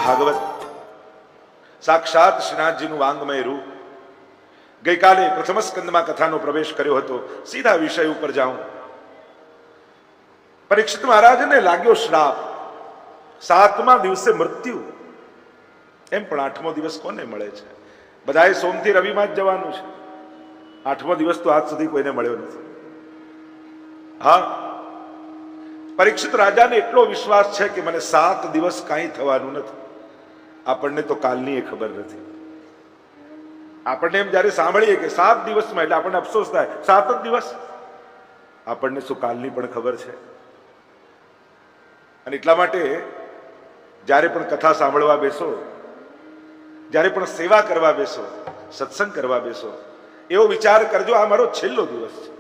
ભાગવત સાક્ષાત શ્રીનાથજીનું વાંગમય રૂપ. ગઈકાલે પ્રથમ સ્કંદમાં કથાનો પ્રવેશ કર્યો હતો. સીધા વિષય ઉપર જાઉં. પરીક્ષિત મહારાજને લાગ્યો શ્રાપ, 7મા દિવસે મૃત્યુ. એમ પણ 8મો દિવસ કોને મળે છે? બધાએ સોમથી રવિમાં જ જવાનું છે. 8મો દિવસ તો આજ સુધી કોઈને મળ્યો નથી. હા, પરીક્ષિત રાજાને એટલો વિશ્વાસ છે કે મને 7 દિવસ કાંઈ થવાનું નથી. આપણને તો કાલની એ ખબર નથી. આપણને એમ જયારે સાંભળીએ કે 7 દિવસમાં, એટલે આપણને અફસોસ થાય, 7 જ દિવસ. આપણને શું કાલની પણ ખબર છે? અને એટલા માટે જ્યારે પણ કથા સાંભળવા બેસો, જ્યારે પણ સેવા કરવા બેસો, સત્સંગ કરવા બેસો, એવો વિચાર કરજો, આ મારો છેલ્લો દિવસ છે.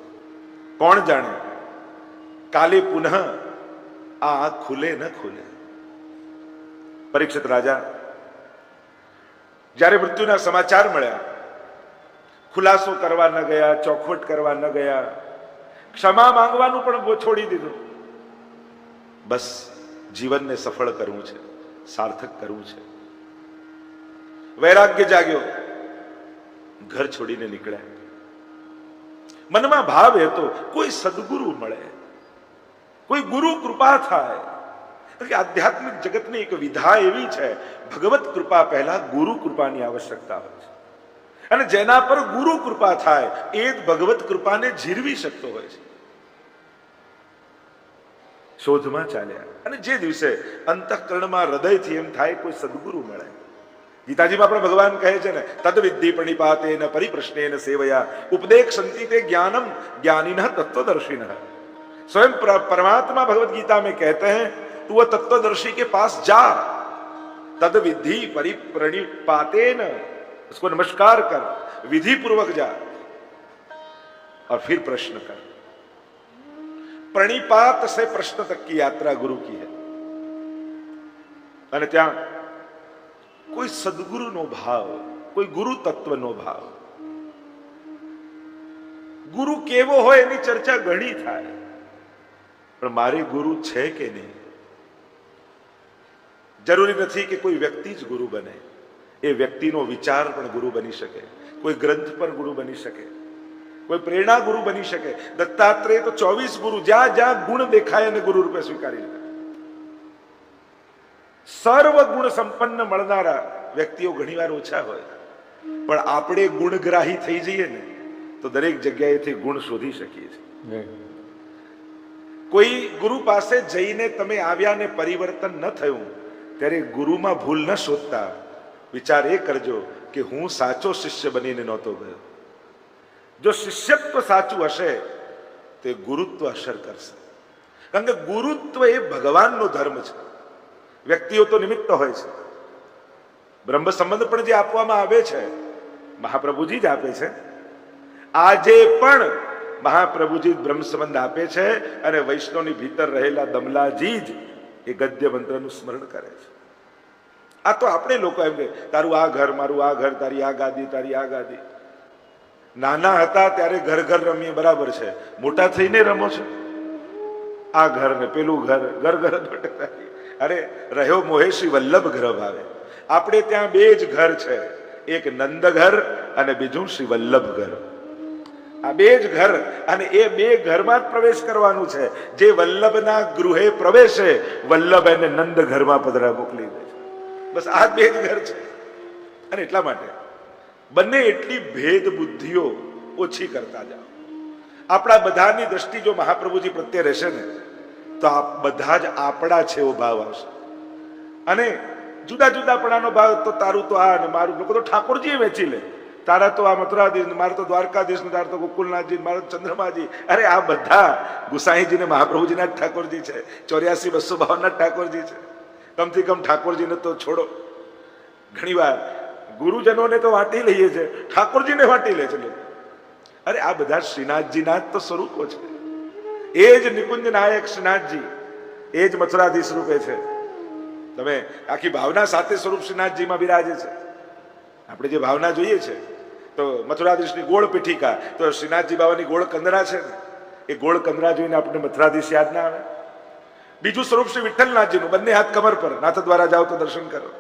કોણ જાણે કાલે પુનઃ આ આંખ ખુલે ન ખુલે. પરીક્ષિત રાજા જ્યારે મૃત્યુના સમાચાર મળ્યા, ખુલાસો કરવા ન ગયા, ચોખવટ કરવા ન ગયા, ક્ષમા માંગવાનું પણ છોડી દીધું. બસ જીવનને સફળ કરવું છે, સાર્થક કરવું છે. વૈરાગ્ય જાગ્યો, ઘર છોડીને નીકળ્યા. મનમાં ભાવ હતો કોઈ સદગુરુ મળે, કોઈ ગુરુ કૃપા થાય. કે આધ્યાત્મિક જગતની એક વિધા એવી છે, ભગવત કૃપા પહેલા ગુરુ કૃપાની આવશ્યકતા હોય છે. અને જેના પર ગુરુ કૃપા થાય એ જ ભગવત કૃપાને જીરવી શકતો હોય છે. શોધમાં ચાલ્યા, અને જે દિવસે અંતઃકરણમાં હૃદયથી એમ થાય કોઈ સદગુરુ મળે. ગીતાજીમાં પણ ભગવાન કહે છે ને, તદ વિદ્ધિ પ્રણિપાતેન પરિપ્રશ્નેન સેવયા ઉપદેક્ષંતિ તે જ્ઞાનમ જ્ઞાનિનઃ તત્વદર્शिनः. स्वयं परमात्मा भगवत गीता में कहते हैं, तू वो तत्वदर्शी के पास जा, तद विधि परिप्रणिपातेन, उसको नमस्कार कर, विधि पूर्वक जा और फिर प्रश्न कर. प्रणिपात से प्रश्न तक की यात्रा गुरु की है. અને ત્યાં કોઈ સદગુરુનો ભાવ, કોઈ ગુરુ તત્વનો ભાવ. ગુરુ કેવો હોય એની ચર્ચા ઘણી થાય, પણ મારે ગુરુ છે કે નહીં? જરૂરી નથી કે કોઈ વ્યક્તિ જ ગુરુ બને. એ વ્યક્તિનો વિચાર પણ ગુરુ બની શકે, કોઈ ગ્રંથ પણ ગુરુ બની શકે, કોઈ પ્રેરણા ગુરુ બની શકે. દત્તાત્રેય તો 24 ગુરુ, જ્યાં જ્યાં ગુણ દેખાય અને ગુરુ રૂપે સ્વીકારી લીધા. સર્વ ગુણ સંપન્ન મળનારા વ્યક્તિઓ ઘણીવાર ઓછા હોય, પણ આપણે ગુણગ્રાહી થઈ જઈએ ને તો દરેક જગ્યાએથી ગુણ શોધી શકીએ છીએ. કોઈ ગુરુ પાસે જઈને તમે આવ્યા ને પરિવર્તન ન થયું, ત્યારે ગુરુમાં ભૂલ ન શોધતા વિચાર એ કરજો કે હું સાચો શિષ્ય બનીને નહોતો ગયો. જો શિષ્યત્વ સાચું હશે તે ગુરુત્વ અસર કરશે. કારણ કે ગુરુત્વ એ ભગવાનનો ધર્મ છે. વ્યક્તિઓ તો નિમિત્ત હોય છે. બ્રહ્મ સંબંધ પણ જે આપવામાં આવે છે મહાપ્રભુજી જ આપે છે. આજે પણ મહાપ્રભુજી બ્રહ્મ સંબંધ આપે છે, અને વૈષ્ણવની ભીતર રહેલા દમલાજી જ એ ગદ્ય મંત્રનું સ્મરણ કરે છે. આ તો આપણે લોકો એમ કે તારું આ ઘર, મારું આ ઘર, તારી આ ગાદી, તારી આ ગાદી. નાના હતા ત્યારે ઘર ઘર રમીએ, બરાબર છે. મોટા થઈને રમો છો આ ઘર ને પેલું ઘર, ઘર ઘર જ. અરે રહ્યો મોહે શ્રી વલ્લભ ઘર ભાવે. આપણે ત્યાં બે જ ઘર છે, એક નંદ ઘર અને બીજું શ્રી વલ્લભ ઘર. આ બે જ ઘર, અને એ બે ઘરમાં જ પ્રવેશ કરવાનું છે. જે વલ્લભના ગૃહે પ્રવેશે, વલ્લભ એને નંદ ઘરમાં પધરા મોકલી દે છે. બસ આ બે જ ઘર છે. અને એટલા માટે બંને એટલી ભેદ બુદ્ધિઓ ઓછી કરતા જાઓ. આપણા બધાની દ્રષ્ટિ જો મહાપ્રભુજી પ્રત્યે રહેશે ને તો આ બધા જ આપણા છે એવો ભાવ આવશે. અને જુદા જુદાપણાનો ભાવ તો તારું તો આ ને મારું, લોકો તો ઠાકોરજી વેચી લે. તારા તો આ મથુરાધીશ, મારે તો દ્વારકાધીશ, તારા તો ગોકુલનાથજી, મારા ચંદ્રમાજી. અરે આ બધા ગુસાઈજી ને મહાપ્રભુજીના જ ઠાકોરજી છે. 84-252 ના ઠાકોરજી છે. કમથી કમ ઠાકોરજીને તો છોડો. ઘણી વાર ગુરુજનોને તો વાંટી લઈએ છે, ઠાકોરજીને વાંટી લે છે લોકો. અરે આ બધા શ્રીનાથજીના જ તો સ્વરૂપો છે. એ જ નિકુંજ નાયક શ્રીનાથજી, એ જ મથુરાધીશ રૂપે છે. તમે આખી ભાવના સાથે સ્વરૂપ શ્રીનાથજીમાં બિરાજે છે. આપણે જે ભાવના જોઈએ છે તો મથુરાધીશની ગોળ પીઠિકા, તો શ્રીનાથજી બાબાની ગોળ કંદરા છે ને, એ ગોળ કંદરા જોઈને આપણને મથુરાધીશ યાદ ના આવે. બીજું સ્વરૂપ શ્રી વિઠ્ઠલનાથજીનું, બંને હાથ કમર પર, નાથ દ્વારા જાઓ તો દર્શન કરો.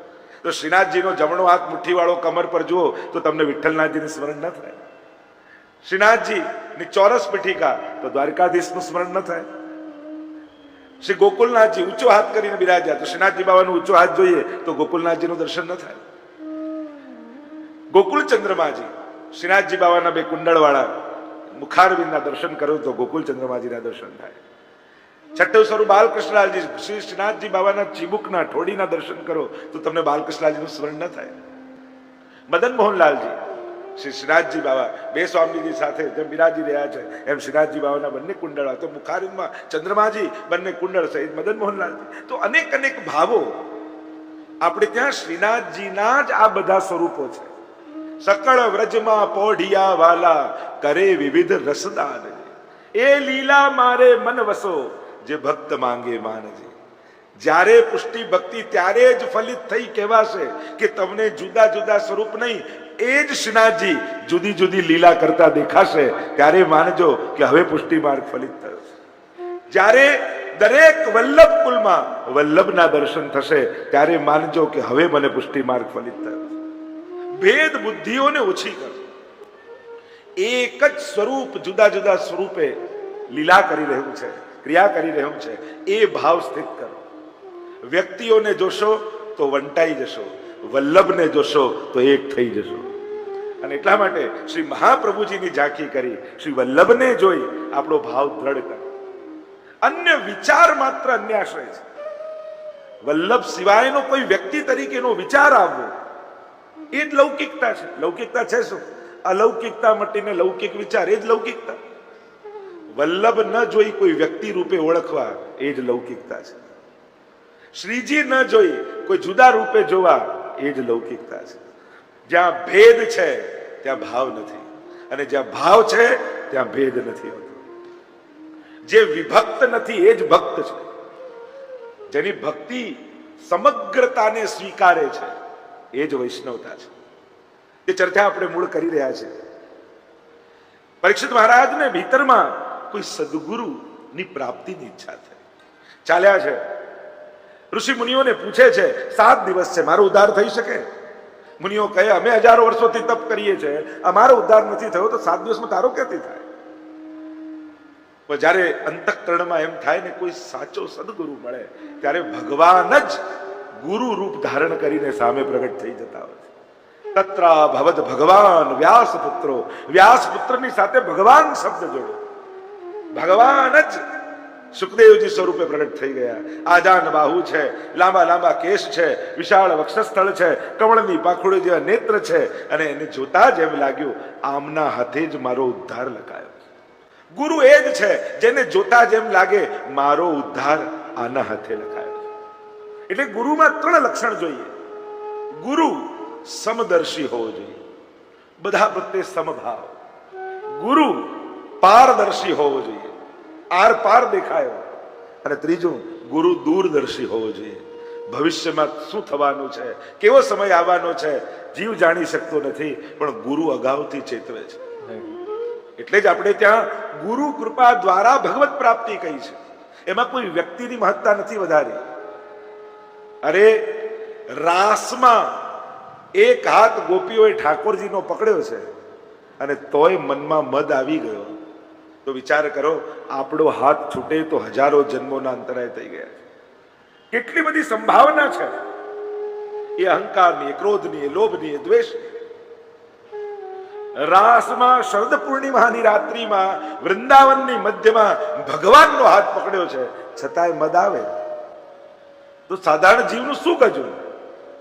તો શ્રીનાથજીનો જમણો હાથ મુઠ્ઠીવાળો કમર પર જુઓ તો તમને વિઠ્ઠલનાથજીનું સ્મરણ ન થાય. શ્રીનાથજીની ચોરસ પીઠિકા તો દ્વારકાધીશનું સ્મરણ ન થાય. શ્રી ગોકુલનાથજી ઊંચો હાથ કરીને બિરાજ્યા તો શ્રીનાથજી બાબાનો ઊંચો હાથ જોઈએ તો ગોકુલનાથજીનું દર્શન ન થાય. ગોકુલ ચંદ્રમાજી શ્રીનાથજી બાબાના બે કુંડળવાળા મુખારવિંદના દર્શન કરો તો ગોકુલ ચંદ્રમાજીના દર્શન થાય. છઠ્ઠું સ્વરૂપ બાલકૃષ્ણલાલજી શ્રી શ્રીનાથજી બાબાના ચીબુકના ઠોડીના દર્શન કરો તો તમને બાલકૃષ્ણલાલજીનું સ્મરણ ન થાય. મદન મોહનલાલજી શ્રી શ્રીનાથજી બાબા બે સ્વામીજી સાથે જેમ બિરાજી રહ્યા છે એમ શ્રીનાથજી બાબાના બંને કુંડળા તો મુખારવિંદમાં ચંદ્રમાજી બંને કુંડળ સહિત મદન મોહનલાલજી તો અનેક અનેક ભાવો આપણે ત્યાં શ્રીનાથજીના જ આ બધા સ્વરૂપો છે. સકળ વ્રજમાં પોઢિયા વાલા કરે વિવિધ રસદાન એ લીલા મારે મન વસો જે ભક્ત માંગે માનજે. જ્યારે પુષ્ટિ ભક્તિ ત્યારે જ ફલિત થઈ કહેવાશે કે તમને જુદા જુદા સ્વરૂપ નહીં એ જ શ્રીનાથજી જુદી જુદી લીલા કરતા દેખાશે ત્યારે માનજો કે હવે પુષ્ટિ માર્ગ ફલિત થયો. જ્યારે દરેક વલ્લભ કુલમાં વલ્લભના દર્શન થશે ત્યારે માનજો કે હવે મને પુષ્ટિ માર્ગ ફલિત થયો. ભેદ બુદ્ધિઓને ઓછી કરો. એક જ સ્વરૂપ જુદા જુદા સ્વરૂપે લીલા કરી રહ્યું છે, ક્રિયા કરી રહ્યું છે, એ ભાવ સ્થિત કરો. વ્યક્તિઓને જોશો તો વંટાઈ જશો, વલ્લભને જોશો તો એક થઈ જશો. અને એટલા માટે શ્રી મહાપ્રભુજીની ઝાંખી કરી શ્રી વલ્લભને જોઈ આપણો ભાવ દ્રઢ કરો. અન્ય વિચાર માત્ર અન્ય આશ્રય છે. વલ્લભ સિવાયનો કોઈ વ્યક્તિ તરીકેનો વિચાર આવવો એ જ લૌકિકતા છે. લૌકિકતા છે શું? અલૌકિકતા મટીને લૌકિક વિચાર, એ જ લૌકિકતા. વલ્લભ ન જોઈ કોઈ વ્યક્તિ રૂપે ઓળખવા એ જ લૌકિકતા છે. શ્રીજી ન જોઈ કોઈ જુદા રૂપે જોવા એ જ લૌકિકતા છે. જ્યાં ભેદ છે ત્યાં ભાવ નથી, અને જ્યાં ભાવ છે ત્યાં ભેદ નથી હોતો. જે વિભક્ત નથી એ જ ભક્ત છે. જેની ભક્તિ સમગ્રતાને સ્વીકારે છે એ જ વૈષ્ણવતા છે. એ ચર્ચા આપણે મૂળ કરી રહ્યા છીએ. પરીક્ષિત મહારાજને ભીતરમાં કોઈ સદગુરુની પ્રાપ્તિની ઈચ્છા થઈ. ચાલ્યા છે, ઋષિ મુનિઓને પૂછે છે 7 દિવસ છે, મારો ઉદ્ધાર થઈ શકે? મુનિઓ કહે અમે હજારો વર્ષોથી તપ કરીએ છીએ, અમારો ઉદ્ધાર નથી થયો તો 7 દિવસમાં તારો ક્યાંથી થાય? પણ જ્યારે અંતઃકરણમાં એમ થાય ને કોઈ સાચો સદગુરુ મળે ત્યારે ભગવાન જ ગુરુ રૂપ ધારણ કરીને સામે પ્રગટ થઈ જતા હોય. તત્ર ભવદ ભગવાન વ્યાસ પુત્રો, વ્યાસ પુત્રની સાથે ભગવાન શબ્દ જોડો. ભગવાન જ સુખદેવજી સ્વરૂપે પ્રગટ થઈ ગયા. આજાન બાહુ છે, લાંબા લાંબા કેશ છે, વિશાળ વક્ષસ્થળ છે, કમળની પાંખુડી જેવા નેત્ર છે, અને એને જોતા જ એમ લાગ્યું આમના હાથે જ મારો ઉદ્ધાર લખાયો. ગુરુ એ જ છે જેને જોતા જ એમ લાગે મારો ઉદ્ધાર આના હાથે લખાયો. એટલે ગુરુમાં 3 લક્ષણ જોઈએ. ગુરુ સમદર્શી હોવો જોઈએ, બધા પ્રત્યે સમભાવ. ગુરુ પારદર્શી હોવો જોઈએ, આર પાર દેખાયો. અને ત્રીજું, ગુરુ દૂરદર્શી હોવો જોઈએ. ભવિષ્યમાં શું થવાનું છે, કેવો સમય આવવાનો છે, જીવ જાણી શકતો નથી, પણ ગુરુ અગાઉથી ચેતવે છે. એટલે જ આપણે ત્યાં ગુરુ કૃપા દ્વારા ભગવત પ્રાપ્તિ કહી છે. એમાં કોઈ વ્યક્તિની મહત્તા નથી વધારી. અરે રાસમાં એક હાથ ગોપીઓએ ઠાકોરજીનો પકડ્યો છે અને તોય મનમાં મદ આવી ગયો. તો વિચાર કરો, આપણો હાથ છૂટે તો હજારો જન્મોના અંતરાય થઈ ગયા. કેટલી બધી સંભાવના છે એ અહંકારની, ક્રોધની, લોભની, દ્વેષની. રાસમાં શરદ પૂર્ણિમાની રાત્રિમાં વૃંદાવનની મધ્યમાં ભગવાનનો હાથ પકડ્યો છે, છતાંય મદ આવે તો સાધારણ જીવનું શું કજું?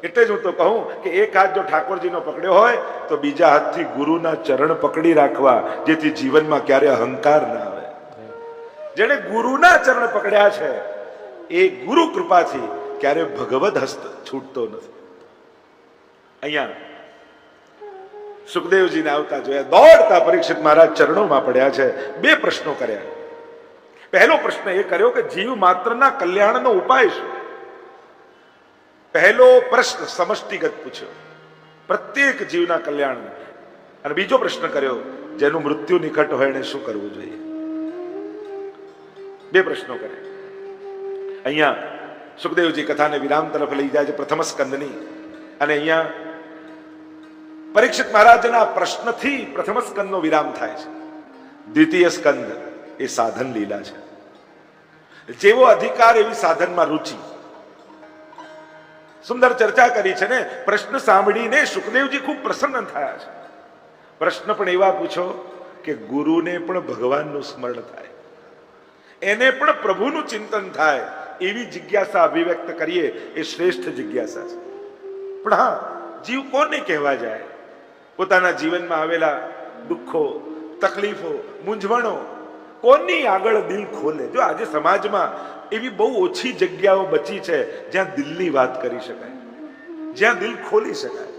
એટલે જ હું તો કહું કે એક હાથ જો ઠાકોરજીનો પકડ્યો હોય તો બીજા હાથથી ગુરુના ચરણ પકડી રાખવા, જેથી જીવનમાં ક્યારે અહંકાર ના આવે. જેને ગુરુના ચરણ પકડ્યા છે એ ગુરુ કૃપાથી ક્યારે ભગવદ હસ્ત છૂટતો નથી. અહીંયા સુખદેવજીને આવતા જોયા, દોડતા પરીક્ષિત મહારાજ ચરણોમાં પડ્યા છે. 2 પ્રશ્નો કર્યા. પહેલો પ્રશ્ન એ કર્યો કે જીવ માત્રના કલ્યાણનો ઉપાય શું? પહેલો પ્રશ્ન સમષ્ટિગત પૂછ્યો, પ્રત્યેક જીવના કલ્યાણ. અને બીજો પ્રશ્ન કર્યો, જેનું મૃત્યુ નિકટ હોય એને શું કરવું જોઈએ? 2 પ્રશ્નો કર્યા. અહીંયા સુખદેવજી કથાને વિરામ તરફ લઈ જાય છે પ્રથમ સ્કંદની. અને અહીંયા પરીક્ષિત મહારાજના પ્રશ્નથી પ્રથમ સ્કંદનો વિરામ થાય છે. દ્વિતીય સ્કંદ એ સાધન લીલા છે. જેવો અધિકાર એવી સાધનમાં રુચિ. સુંદર ચર્ચા કરી છે ને. પ્રશ્ન સાંભળીને સુખદેવજી ખૂબ પ્રસન્ન થયા છે. પ્રશ્ન પણ એવા પૂછો કે ગુરુને પણ ભગવાનનું સ્મરણ થાય, એને પણ પ્રભુનું ચિંતન થાય, એવી જિજ્ઞાસા અભિવ્યક્ત કરીએ એ શ્રેષ્ઠ જિજ્ઞાસા છે. પણ હા, જીવ કોને કહેવા જાય? પોતાના જીવનમાં આવેલા દુઃખો, તકલીફો, મૂંઝવણો કોની આગળ દિલ ખોલે? જો આજે સમાજમાં એવી બહુ ઓછી જગ્યાઓ બચી છે જ્યાં દિલની વાત કરી શકાય, જ્યાં દિલ ખોલી શકાય.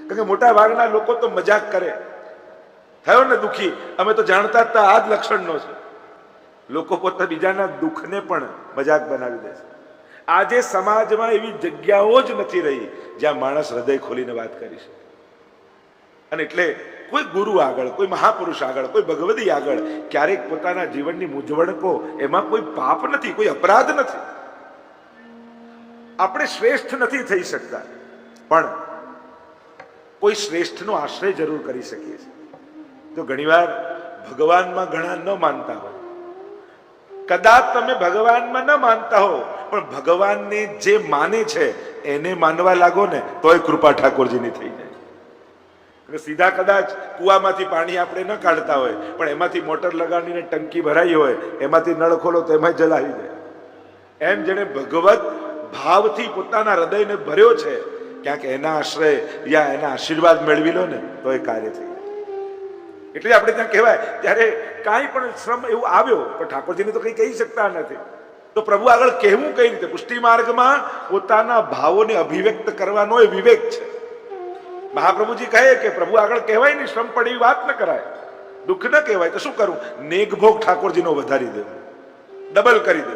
કારણ કે મોટા ભાગના લોકો તો મજાક કરે, થયો ને દુઃખી, અમે તો જાણતા હતા આ જ લક્ષણનો છે. લોકો પોતા બીજાના દુઃખને પણ મજાક બનાવી દે છે. આજે સમાજમાં એવી જગ્યાઓ જ નથી રહી જ્યાં માણસ હૃદય ખોલીને વાત કરી શકે. અને એટલે કોઈ ગુરુ આગળ, કોઈ મહાપુરુષ આગળ, કોઈ ભગવદી આગળ ક્યારેક પોતાના જીવનની મૂંઝવણ કહો, એમાં કોઈ પાપ નથી, કોઈ અપરાધ નથી. આપણે શ્રેષ્ઠ નથી થઈ શકતા, પણ કોઈ શ્રેષ્ઠનો આશ્રય જરૂર કરી શકીએ છીએ. તો ઘણીવાર ભગવાનમાં ઘણા ન માનતા હોય, કદાચ તમે ભગવાનમાં ન માનતા હો, પણ ભગવાનને જે માને છે એને માનવા લાગો ને તોય કૃપા ઠાકોરજીની થઈ જાય. સીધા કદાચ કુવામાંથી પાણી આપણે ન કાઢતા હોય, પણ એમાંથી મોટર લગાડીને ટંકી ભરાઈ હોય, એમાંથી નળ ખોલો તો એમાં જલાવી જાય. એમ જેને ભગવત ભાવથી પોતાના હૃદયને ભર્યો છે, ક્યાંક એના આશ્રય યા એના આશીર્વાદ મેળવી લો ને તો એ કાર્ય થઈ જાય. એટલે આપણે ત્યાં કહેવાય ત્યારે કાંઈ પણ શ્રમ એવું આવ્યો તો ઠાકોરજીને તો કંઈ કહી શકતા નથી, તો પ્રભુ આગળ કહેવું કઈ રીતે? પુષ્ટિ માર્ગમાં પોતાના ભાવોને અભિવ્યક્ત કરવાનો એ વિવેક છે. મહાપ્રભુજી કહે કે પ્રભુ આગળ કહેવાય નહીં, શ્રમ પડે એવી વાત ન કરાય, દુઃખ ન કહેવાય. તો શું કરું? નેગભોગ ઠાકોરજીનો વધારી દે, ડબલ કરી દે.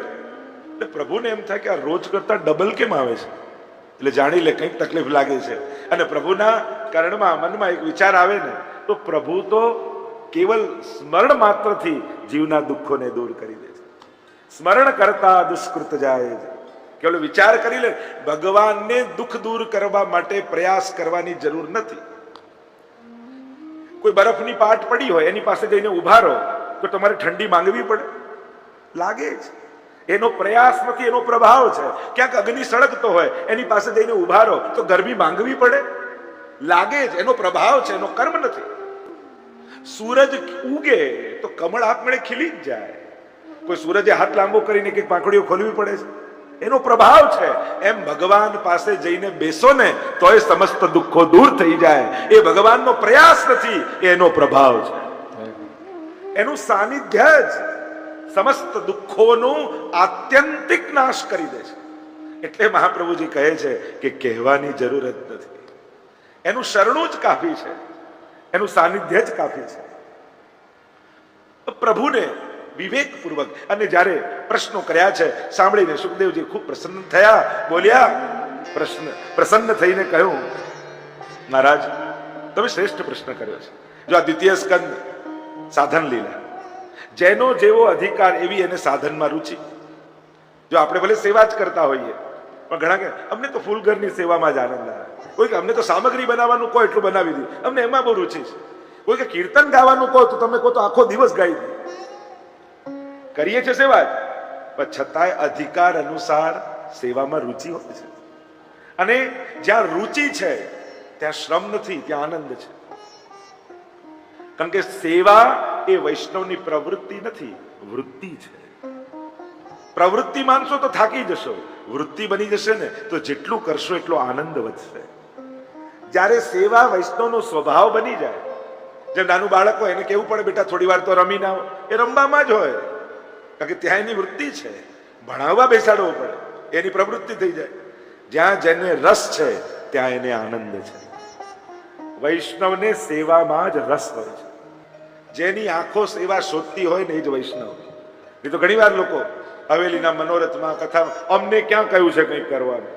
એટલે પ્રભુને એમ થાય કે આ રોજ કરતા ડબલ કેમ આવે છે? એટલે જાણી લે કંઈક તકલીફ લાગે છે. અને પ્રભુના કર્ણમાં મનમાં એક વિચાર આવે ને તો પ્રભુ તો કેવલ સ્મરણ માત્રથી જીવના દુઃખોને દૂર કરી દે છે. સ્મરણ કરતા દુષ્કૃત જાય છે. કેવળ વિચાર કરી લે, ભગવાનને દુઃખ દૂર કરવા માટે પ્રયાસ કરવાની જરૂર નથી. કોઈ બરફની પાટ પડી હોય, એની પાસે જઈને ઉભા રહો તો તમારે ઠંડી માંગવી પડે? લાગે છે. એનો પ્રયાસ નથી, એનો પ્રભાવ છે. ક્યાંક અગ્નિ સળગતો હોય, એની પાસે જઈને ઉભા રહો તો ગરમી માંગવી પડે? લાગે છે. એનો પ્રભાવ છે, એનો કર્મ નથી. સૂરજ ઉગે તો કમળ આપમેળે ખીલી જ જાય. કોઈ સૂરજે હાથ લાંબો કરીને કઈક પાંખડીઓ ખોલવી પડે છે? એનો પ્રભાવ છે. એમ ભગવાન પાસે જઈને બેસો ને તોય સમસ્ત દુઃખો દૂર થઈ જાય. એ ભગવાનનો પ્રયાસ નથી, એનો પ્રભાવ છે. એનું સાનિધ્ય જ સમસ્ત દુઃખોનું આત્યંતિક નાશ કરી દે છે. એટલે મહાપ્રભુજી કહે છે કે કહેવાની જરૂર જ નથી, એનું શરણું જ કાફી છે, એનું સાનિધ્ય જ કાફી છે. પ્રભુને વિવેકપૂર્વક અને જ્યારે પ્રશ્નો કર્યા છે સાંભળીને સુખદેવજી ખૂબ પ્રસન્ન થયા, બોલ્યા, પ્રસન્ન થઈને કહ્યું, મહારાજ તમે શ્રેષ્ઠ પ્રશ્ન કર્યો છે. જો આ દ્વિતીય સ્કંદ સાધન લીલા, જેનો જેવો અધિકાર એવી એને સાધનમાં રુચિ. જો આપણે ભલે સેવા જ કરતા હોઈએ, પણ ઘણા કે અમને તો ફૂલઘરની સેવામાં જ આનંદ આવે, કોઈ કે અમને તો સામગ્રી બનાવવાનું કહો એટલું બનાવી દે, અમને એમાં બહુ રુચિ છે. કોઈ કે કીર્તન ગાવાનું કહો તો તમે કહો તો આખો દિવસ ગાઈ દે. કરીએ છીએ સેવા જ, પણ છતાંય અધિકાર અનુસાર સેવામાં રુચિ હોય છે. અને જ્યાં રુચિ છે ત્યાં શ્રમ નથી, ત્યાં આનંદ છે. કારણ કે સેવા એ વૈષ્ણવની પ્રવૃત્તિ નથી, વૃત્તિ છે. પ્રવૃત્તિ માનશો તો થાકી જશો, વૃત્તિ બની જશે ને તો જેટલું કરશો એટલો આનંદ વધશે. જ્યારે સેવા વૈષ્ણવનો સ્વભાવ બની જાય, જેમ નાનું બાળક હોય એને કેવું પડે, બેટા થોડી વાર તો રમી ના હોય, એ રમવામાં જ હોય. કારણ કે ત્યાં એની વૃત્તિ છે. ભણાવવા બેસાડવો પડે, એની પ્રવૃત્તિ થઈ જાય. જ્યાં જેને રસ છે ત્યાં એને આનંદ છે. વૈષ્ણવને સેવામાં જ રસ હોય છે. જેની આંખો સેવા શોધતી હોય ને એ જ વૈષ્ણવ. એ તો ઘણી વાર લોકો હવેલીના મનોરથમાં કથામાં અમને ક્યાં કહ્યું છે કંઈક કરવાનું.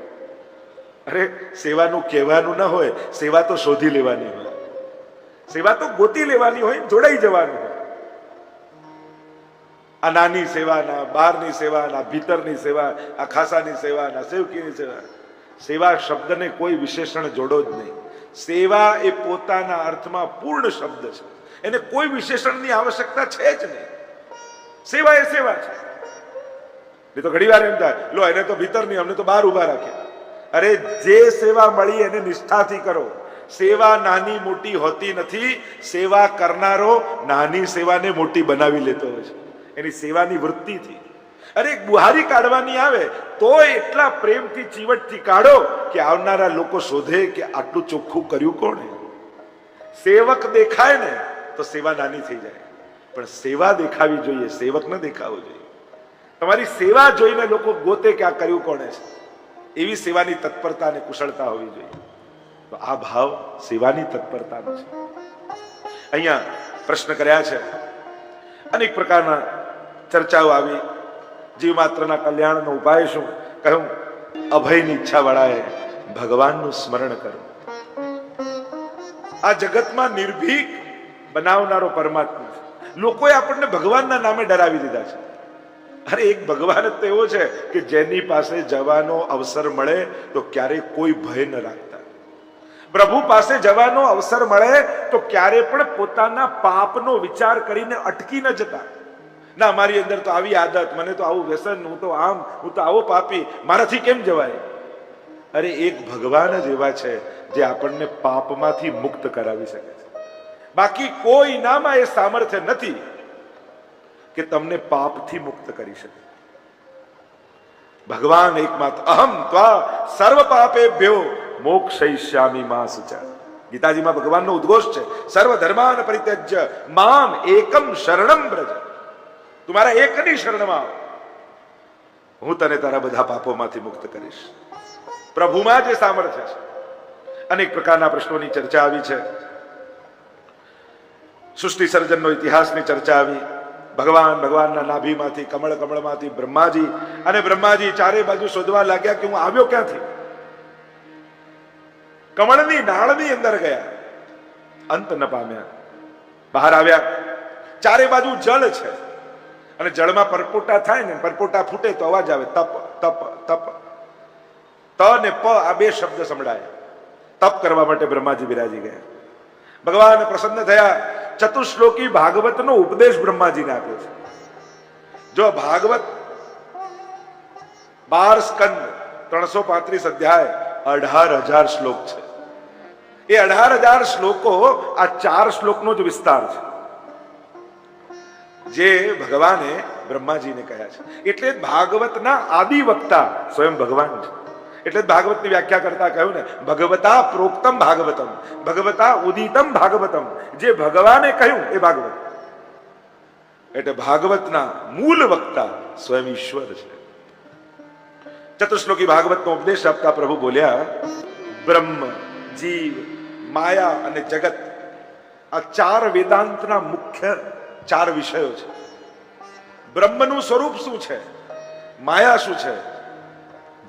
અરે સેવાનું કહેવાનું ન હોય, સેવા તો શોધી લેવાની હોય, સેવા તો ગોતી લેવાની હોય, જોડાઈ જવાનું હોય. આ નાની સેવાના, બહારની સેવાના, ભીતરની સેવા, આ ખાસાની સેવાના, સેવકીની સેવા, સેવા શબ્દને કોઈ વિશેષણ જોડો જ નહીં. સેવા એ પોતાના અર્થમાં પૂર્ણ શબ્દ છે, એને કોઈ વિશેષણની આવશ્યકતા છે જ નહીં. સેવા એ સેવા છે. એ તો ઘણી વાર એમ થાય, લો એને તો ભીતર નહીં, અમને તો બહાર ઉભા રાખ્યા. અરે જે સેવા મળી એને નિષ્ઠાથી કરો. સેવા નાની મોટી હોતી નથી. સેવા કરનારો નાની સેવાને મોટી બનાવી લેતો હોય છે એની સેવાની વૃત્તિથી. અરે બુહારી કાઢવાની આવે તો એટલા પ્રેમથી ચીવટથી કાઢો કે આવનારા લોકો શોધે કે આટલું ચોખ્ખું કર્યું કોણે. સેવક દેખાય ને તો સેવા નાની થઈ જાય, પણ સેવા દેખાવી જોઈએ, સેવક ન દેખાવું જોઈએ. તમારી સેવા જોઈને લોકો ગોતે કે આ કર્યું કોણે છે. એવી સેવાની તત્પરતા અને કુશળતા હોવી જોઈએ. તો આ ભાવ સેવાની તત્પરતાનો છે. અહીંયા પ્રશ્ન કર્યા છે, અનેક પ્રકારના ચર્ચાઓ આવી. જીવ માત્રના કલ્યાણનો ઉપાય શું? કહ્યું અભયની ઈચ્છા વાળાએ ભગવાનનું સ્મરણ કરવું. આ જગતમાં નિર્ભીક બનાવનારો પરમાત્મા છે. લોકોએ આપણને ભગવાનના નામે ડરાવી દીધા છે. અરે એક ભગવાન જ તો એવો છે કે જેની પાસે જવાનો અવસર મળે તો ક્યારેય કોઈ ભય ન રાખતા. પ્રભુ પાસે જવાનો અવસર મળે તો ક્યારે પણ પોતાના પાપનો વિચાર કરીને અટકી ન જતા. ના, મારી અંદર તો આવી આદત, મને તો આવું વ્યસન, હું તો આમ, હું તો આવો પાપી, મારાથી કેમ જવાય? અરે એક ભગવાન જ એવા છે જે આપણને પાપમાંથી મુક્ત કરાવી શકે છે. બાકી કોઈ નામાં એ સામર્થ્ય નથી કે તમને પાપથી મુક્ત કરી શકે. ભગવાન એકમાત્ર અહમ ત્વા સર્વ પાપેભ્યો મોક્ષયિષ્યામિ મા શુચા. ગીતાજીમાં ભગવાનનો ઉદ્ઘોષ છે, સર્વ ધર્માન પરિત્યજ્ય મામ એકમ શરણમ વ્રજ. તું મારા એકની શરણમાં આવ, હું તને તારા બધા પાપોમાંથી મુક્ત કરીશ. પ્રભુમાં જે સામર્થ્ય છે. અનેક પ્રકારના પ્રશ્નોની ચર્ચા આવી છે. સૃષ્ટિ સર્જનનો ઇતિહાસની ચર્ચા આવી. ભગવાનના નાભીમાંથી, કમળમાંથી બ્રહ્માજી, અને બ્રહ્માજી ચારે બાજુ શોધવા લાગ્યા કે હું આવ્યો ક્યાંથી. કમળની નાળની અંદર ગયા, અંત ન પામ્યા. બહાર આવ્યા, ચારે બાજુ જળ છે, અને જળમાં પરપોટા થાય ને, પરપોટા ફૂટે તો અવાજ આવે, તપ તપ તપ. ત ને પ આ બે શબ્દ સંભળાય. તપ કરવા માટે બ્રહ્માજી બિરાજી ગયા. ભગવાન પ્રસન્ન થયા. ચતુશ્લોકી ભાગવતનો ઉપદેશ બ્રહ્માજીને આપ્યો છે. જો ભાગવત 12 સ્કંદ, 335 અધ્યાય, 18,000 શ્લોક છે. એ 18,000 શ્લોકો આ 4 શ્લોકનો જ વિસ્તાર છે જે ભગવાને બ્રહ્માજીને કહ્યા છે. એટલે ભાગવતના આદિ વક્તા સ્વયં ભગવાન છે. એટલે ભાગવતની વ્યાખ્યા કરતા કહ્યું ને, ભગવતા પ્રોક્તમ ભાગવતમ, ભગવતા ઉદિતમ ભાગવતમ. જે ભગવાને કહ્યું એ ભાગવત. એટલે ભાગવતના મૂળ વક્તા સ્વયં ઈશ્વર છે. ચતુશ્લોકી ભાગવતનો ઉપદેશ આપતા પ્રભુ બોલ્યા, બ્રહ્મ, જીવ, માયા અને જગત, આ 4 વેદાંતના મુખ્ય 4 વિષયો છે. બ્રહ્મનું સ્વરૂપ શું છે, માયા શું છે,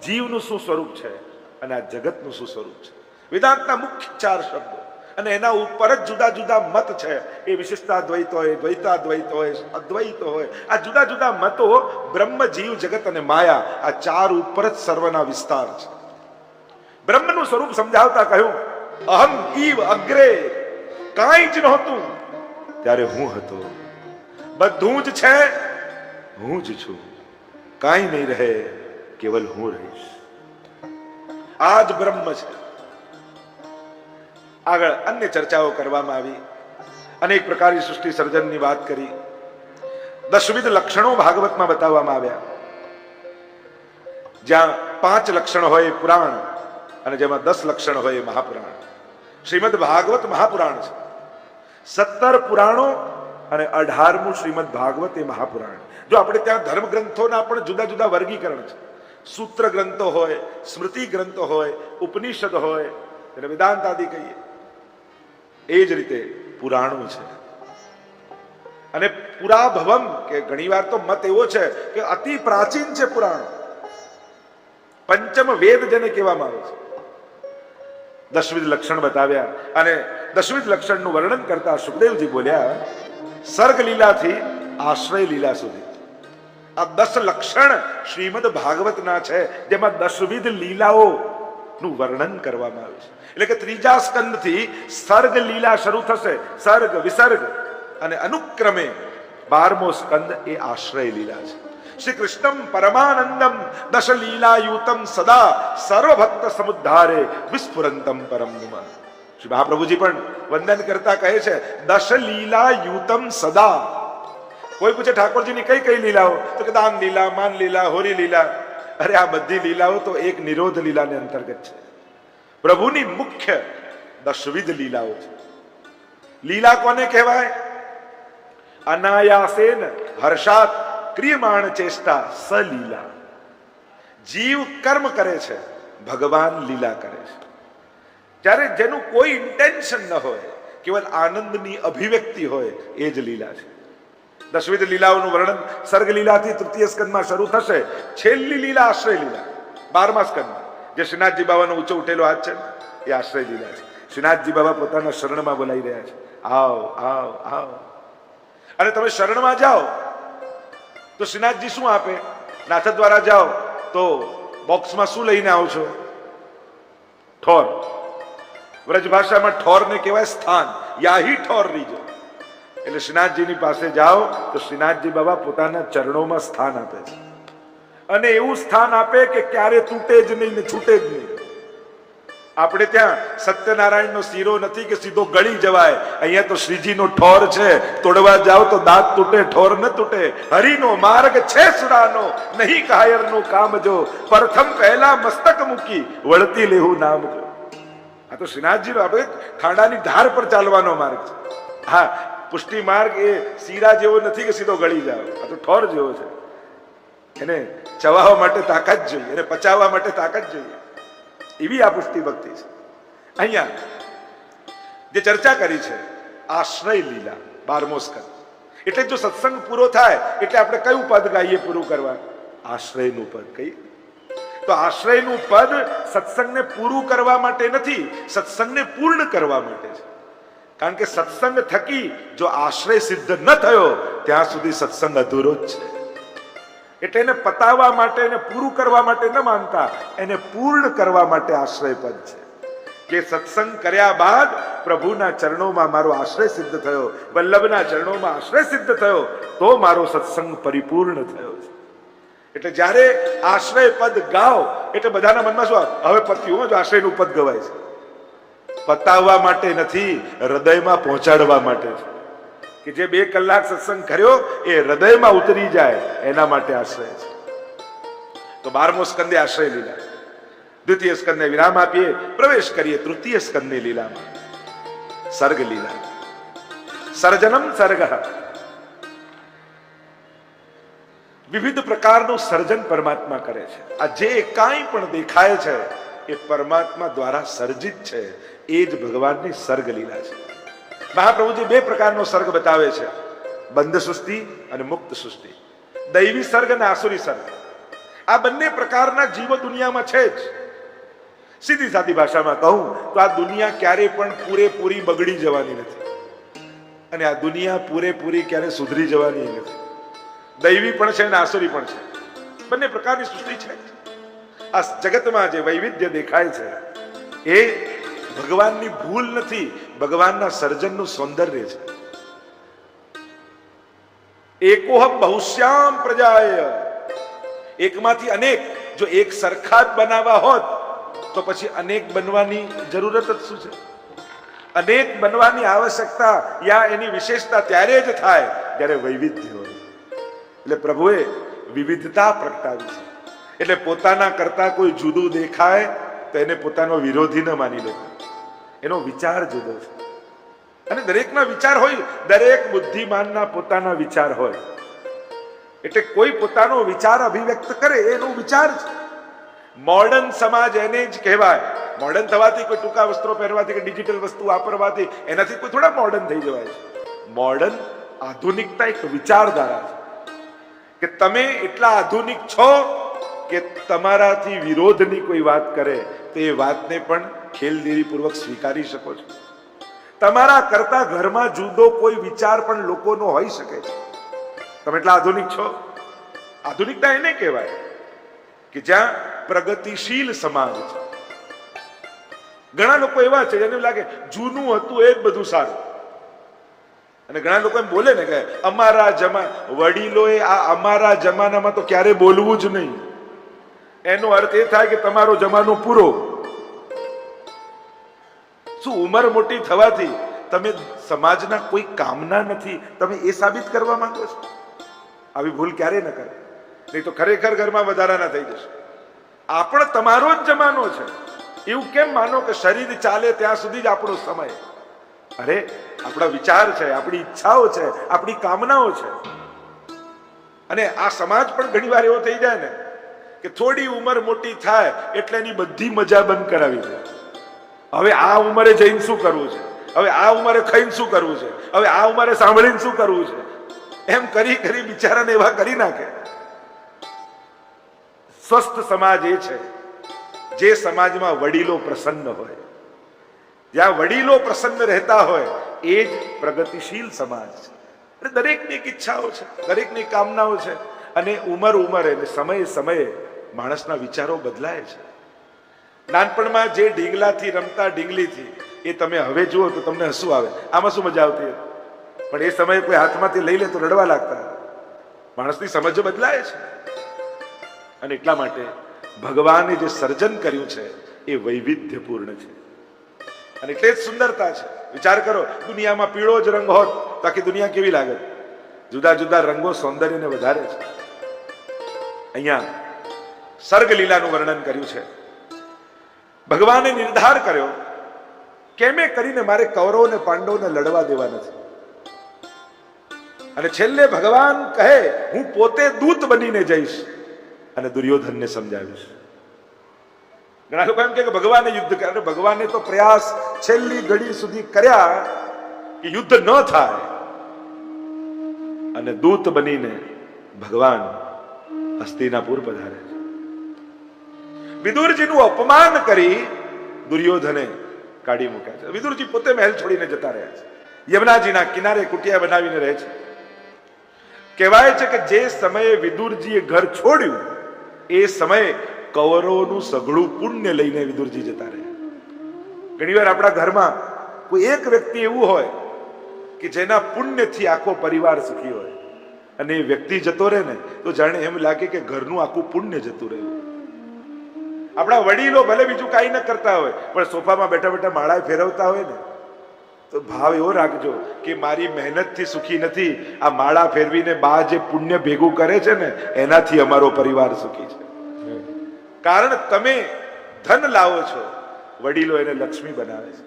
જીવનું શું સ્વરૂપ છે, અને આ જગતનું શું સ્વરૂપ છે. વેદાંતના મુખ્ય 4 શબ્દો. અને એના ઉપર જ જુદા જુદા મત છે. એ વિશિષ્ટાદ્વૈત હોય, દ્વૈતાદ્વૈત હોય, અદ્વૈત હોય. આ જુદા જુદા મતો બ્રહ્મ, જીવ, જગત અને માયા, આ 4 ઉપર જ સર્વના વિસ્તાર છે. બ્રહ્મનું સ્વરૂપ સમજાવતા કહ્યું, અહમ ઈવ અગ્રે, કાંઈ જ નહોતું ત્યારે હું હતો, બધું જ છે હું જ છું, કાંઈ નહીં રહે, કેવલ હું રહીશ. આ જ બ્રહ્મ છે. આગળ અન્ય ચર્ચાઓ કરવામાં આવી. અનેક પ્રકારની સૃષ્ટિ સર્જનની વાત કરી. 10 લક્ષણો ભાગવતમાં બતાવવામાં આવ્યા. જ્યાં 5 લક્ષણ હોય પુરાણ, અને જેમાં 10 લક્ષણ હોય મહાપુરાણ. શ્રીમદ ભાગવત મહાપુરાણ છે. 17 પુરાણો અને 18મું શ્રીમદ ભાગવત એ મહાપુરાણ. જો આપણે ત્યાં ધર્મ ગ્રંથોના પણ જુદા જુદા વર્ગીકરણ છે. સૂત્ર ગ્રંથો હોય, સ્મૃતિ ગ્રંથો હોય, ઉપનિષદ હોય, એને વેદાંત આદિ કહીએ. એ જ રીતે પુરાણો છે. અને પુરાભવમ, કે ઘણીવાર તો મત એવો છે કે અતિ પ્રાચીન છે પુરાણ. પંચમ વેદ જેને કહેવામાં આવે છે. 10 લક્ષણ બતાવ્યા. અને 10 લક્ષણનું વર્ણન કરતા સુખદેવજી બોલ્યા, સર્ગ લીલાથી આશ્રય લીલા સુધી આ 10 લક્ષણ શ્રીમદ ભાગવતના છે, જેમાં 10 લીલાઓ નું વર્ણન કરવામાં આવ્યું છે. એટલે કે ત્રીજા સ્કંદથી સર્ગ લીલા શરૂ થશે, સર્ગ વિસર્ગ, અને અનુક્રમે 12મો સ્કંદ એ આશ્રય લીલા છે. શ્રી કૃષ્ણમ પરમાનંદમ દશ લીલાયુતમ સદા સર્વભક્ત સમુદ્ધારે વિસ્ફુરંતમ પરમ ગુમ. શ્રી મહાપ્રભુજી પણ વંદન કરતા કહે છે દશ લીલાયુતમ સદા. કોઈ પૂછે ઠાકોરજીની કઈ કઈ લીલાઓ, તો કે દાન લીલા, માન લીલા, હોરી લીલા. અરે આ બધી લીલાઓ તો એક નિરોધ લીલાને અંતર્ગત છે. પ્રભુની મુખ્ય 10વિધ લીલાઓ છે. લીલા કોને કહેવાય? અનાયાસેન હર્ષાત ક્રિયમાણ ચેષ્ટા સલીલા. જીવ કર્મ કરે છે, ભગવાન લીલા કરે છે. જ્યારે જેનું કોઈ ઇન્ટેન્શન ન હોય, કેવલ આનંદની અભિવ્યક્તિ હોય, એ જ લીલા છે. 10વિધ લીલાઓનું વર્ણન સર્ગ લીલાથી તૃતીય સ્કંદમાં શરૂ થશે. છેલ્લી લીલા આશ્રય લીલા 12મા સ્કંદમાં, જે શ્રીનાથજી બાબાનો ઊંચો ઉઠેલો હાથ છે એ આશ્રય લીલા છે. શ્રીનાથજી બાબા પોતાના શરણમાં બોલાવી રહ્યા છે, આવ આવ આવ. અને તમે શરણમાં જાઓ તો શ્રીનાથજી શું આપે? નાથ દ્વારા જાઓ તો બોક્સમાં શું લઈને આવો છો? ઠોર. વ્રજ ભાષામાં ઠોરને કહેવાય સ્થાન. યાહી ઠોર રીજો. એટલે શ્રીનાથજીની પાસે જાઓ તો શ્રીનાથજી બાબા પોતાના ચરણોમાં સ્થાન આપે છે, અને એવું સ્થાન આપે કે ક્યારે તૂટે જ નહીં ને છૂટે જ નહીં. આપણે ત્યાં સત્યનારાયણનો શીરો નથી કે સીધો ગળી જવાય. અહીંયા તો શ્રીજીનો ઠોર છે, તોડવા જાઓ તો દાંત તૂટે, ઠોર ન તૂટે. હરિનો માર્ગ છે સુરાનો, નહીં કાયરનું કામ જો. પ્રથમ પહેલા મસ્તક મૂકી, વળતી લેવું નામ જો. આ તો શ્રીનાથજીનો આપણે ખાંડાની ધાર પર ચાલવાનો માર્ગ છે. હા, પુષ્ટિ માર્ગ એ શીરા જેવો નથી કે સીધો ગળી જાવ. આ તો ઠોર જેવો છે. એને ચવાવવા માટે તાકાત જોઈએ, એને પચાવવા માટે તાકાત જોઈએ. એવી આ પુષ્ટિ ભક્તિ છે. અહીંયા જે ચર્ચા કરી છે આશ્રય લીલા 12મો સ્કંદ. એટલે જો સત્સંગ પૂરો થાય એટલે આપણે કયું પદ ગાઈએ પૂરું કરવા? આશ્રયનું પદ કહીએ. તો આશ્રયનું પદ સત્સંગને પૂરું કરવા માટે નથી, સત્સંગને પૂર્ણ કરવા માટે છે. કારણ કે સત્સંગ થકી જો આશ્રય સિદ્ધ ન થયો ત્યાં સુધી સત્સંગ અધૂરો જ છે. એટલે એને પતાવવા માટે, એને પૂરું કરવા માટે ન માનતા, એને પૂર્ણ કરવા માટે આશ્રય પદ છે. કે સત્સંગ કર્યા બાદ પ્રભુના ચરણોમાં મારો આશ્રય સિદ્ધ થયો, વલ્લભના ચરણોમાં આશ્રય સિદ્ધ થયો, તો મારો સત્સંગ પરિપૂર્ણ થયો છે. એટલે જ્યારે આશ્રય પદ ગાઓ એટલે બધાના મનમાં શું આવે? હવે પત્યું, જો આશ્રયનું પદ ગવાય છે. પતાવવા માટે નથી, હૃદયમાં પહોંચાડવા માટે છે. કે જે 2 કલાક સત્સંગ કર્યો એ હૃદયમાં ઉતરી જાય, એના માટે આશ્રય છે. તો 12મો સ્કંદે આશ્રય લીલા. દ્વિતીય સ્કંદને વિરામ આપીએ, પ્રવેશ કરીએ તૃતીય સ્કંદની લીલામાં, સર્ગ લીલા. સર્જનમ સર્ગ. વિવિધ પ્રકારનું સર્જન પરમાત્મા કરે છે. આ જે કાંઈ પણ દેખાય છે એ પરમાત્મા દ્વારા સર્જિત છે. એ જ ભગવાનની સર્ગ લીલા છે. મહાપ્રભુજી 2 પ્રકારનો સર્ગ બતાવે છે, બંધ સૃષ્ટિ અને મુક્ત સૃષ્ટિ. દૈવી સર્ગ અને આસુરી સર્ગ. આ બંને પ્રકારના જીવો દુનિયામાં છે જ. સીધી સાદી ભાષામાં કહું તો આ દુનિયા ક્યારે પણ પૂરેપૂરી બગડી જવાની નથી, અને આ દુનિયા પૂરેપૂરી ક્યારે સુધરી જવાની નથી. દૈવી પણ છે અને આસુરી પણ છે. બંને પ્રકારની સૃષ્ટિ છે. આ જગતમાં જે વૈવિધ્ય દેખાય છે એ ભગવાનની ભૂલ નથી, ભગવાનના સર્જનનું સૌંદર્ય છે. એકોહમ બહુશ્યામ પ્રજાય. એકમાંથી અનેક. જો એક સરખા જ બનાવવા હોત તો પછી અનેક બનવાની જરૂરત જ શું છે? અનેક બનવાની આવશ્યકતા યા એની વિશેષતા ત્યારે જ થાય જ્યારે વૈવિધ્ય હોય. એટલે પ્રભુએ વિવિધતા પ્રગટાવી છે. એટલે પોતાના કરતા કોઈ જુદું દેખાય તો એને પોતાનો વિરોધી ન માની લો. એનો વિચાર જુદો છે. અને દરેકના વિચાર હોય, દરેક બુદ્ધિમાનના પોતાના વિચાર હોય. એટલે કોઈ પોતાનો વિચાર અભિવ્યક્ત કરે એનો વિચાર છે. મોડર્ન સમાજ એને જ કહેવાય. મોડર્ન થવાથી, કોઈ ટૂંકા વસ્ત્રો પહેરવાથી કે ડિજિટલ વસ્તુ વાપરવાથી એનાથી કોઈ થોડા મોડર્ન થઈ જવાય છે. મોડર્ન આધુનિકતા એક વિચારધારા છે કે તમે એટલા આધુનિક છો કે તમારાથી વિરોધની કોઈ વાત કરે તો એ વાતને પણ ખેલદિલીપૂર્વક સ્વીકારી શકો છો. તમારા કરતા ઘરમાં જુદો કોઈ વિચાર પણ લોકોનો હોઈ શકે છે. તમે એટલા આધુનિક છો. આધુનિકતા એને કહેવાય કે જ્યાં પ્રગતિશીલ સમાજ છે. ઘણા લોકો એવા છે જેને લાગે જૂનું હતું એ જ બધું સારું. અને ઘણા લોકો એમ બોલે ને કે અમારા વડીલોએ આ અમારા જમાનામાં તો ક્યારે બોલવું જ નહીં. એનો અર્થ એ થાય કે તમારો જમાનો પૂરો. શું ઉંમર મોટી થવાથી તમે સમાજના કોઈ કામના નથી, તમે એ સાબિત કરવા માંગો છો? આવી ભૂલ ક્યારેય ન કરે, નહીં તો ખરેખર ઘરમાં વધારાના થઈ જશે. આ પણ તમારો જ જમાનો છે. એવું કેમ માનો કે શરીર ચાલે ત્યાં સુધી જ આપણો સમય? અરે આપણા વિચાર છે, આપણી ઈચ્છાઓ છે, આપણી કામનાઓ છે. અને આ સમાજ પણ ઘણી વાર એવો થઈ જાય ને કે થોડી ઉંમર મોટી થાય એટલે એની બધી મજા બંધ કરાવી દે. હવે આ ઉંમરે જઈને શું કરવું છે, હવે આ ઉંમરે ખાઈને શું કરવું છે, હવે આ ઉંમરે સાંભળીને શું કરવું છે, એમ કરી કરી બિચારાને એવા કરી નાખે. સ્વસ્થ સમાજ એ છે જે સમાજમાં વડીલો પ્રસન્ન હોય. જ્યાં વડીલો પ્રસન્ન રહેતા હોય એ જ પ્રગતિશીલ સમાજ છે. અને દરેકની ઈચ્છાઓ છે, દરેકની કામનાઓ છે. અને ઉંમરે અને સમયે સમયે માણસના વિચારો બદલાય છે. નાનપણમાં જે ઢીંગલાથી રમતા ઢીંગલીથી એ તમે હવે જુઓ તો તમને હસવું આવે, આમાં શું મજા આવતી? પણ એ સમયે કોઈ હાથમાંથી લઈ લે તો રડવા લાગતા. માણસની સમજ બદલાય છે. અને એટલા માટે ભગવાને જે સર્જન કર્યું છે એ વૈવિધ્યપૂર્ણ છે. અને એટલે જ સુંદરતા છે. વિચાર કરો, દુનિયામાં પીળો જ રંગ હોત તો આખી દુનિયા કેવી લાગે? જુદા જુદા રંગો સૌંદર્યને વધારે છે. અહીંયા સર્ગ લીલાનું વર્ણન કર્યું છે. ભગવાને નિર્ધાર કર્યો કેમે કરીને મારે કૌરવ અને પાંડવોને લડવા દેવા નથી. અને છેલ્લે ભગવાન કહે હું પોતે દૂત બનીને જઈશ અને દુર્યોધનને સમજાવીશ. ઘણા લોકો એમ કે ભગવાને યુદ્ધ કર્યું. ભગવાને તો પ્રયાસ છેલ્લી ઘડી સુધી કર્યા કે યુદ્ધ ન થાય, અને દૂત બનીને ભગવાન હસ્તિનાપુર પધારે છે. વિદુરજીનું અપમાન કરી દુર્યોધને કાઢી મૂક્યા છે. વિદુરજી પોતે મહેલ છોડીને જતા રહ્યા છે. યમુનાજીના કિનારે કુટિયા બનાવીને રહે છે. કહેવાય છે કે જે સમયે વિદુરજીએ ઘર છોડ્યું એ સમયે કૌરવોનું સઘળું પુણ્ય લઈને વિદુરજી જતા રહ્યા. ઘણી વાર આપણા ઘરમાં કોઈ એક વ્યક્તિ એવું હોય કે જેના પુણ્યથી આખો પરિવાર સુખી હોય, અને એ વ્યક્તિ જતો રહે ને તો જાણે એમ લાગે કે ઘરનું આખું પુણ્ય જતું રહ્યું. આપણા વડીલો ભલે બીજું કાંઈ ન કરતા હોય પણ સોફામાં બેઠા બેઠા માળા ફેરવતા હોય ને તો ભાવ એવો રાખજો કે મારી મહેનતથી સુખી નથી, આ માળા ફેરવીને બા જે પુણ્ય ભેગું કરે છે ને એનાથી અમારો પરિવાર સુખી છે. કારણ તમે ધન લાવો છો, વડીલો એને લક્ષ્મી બનાવે છે.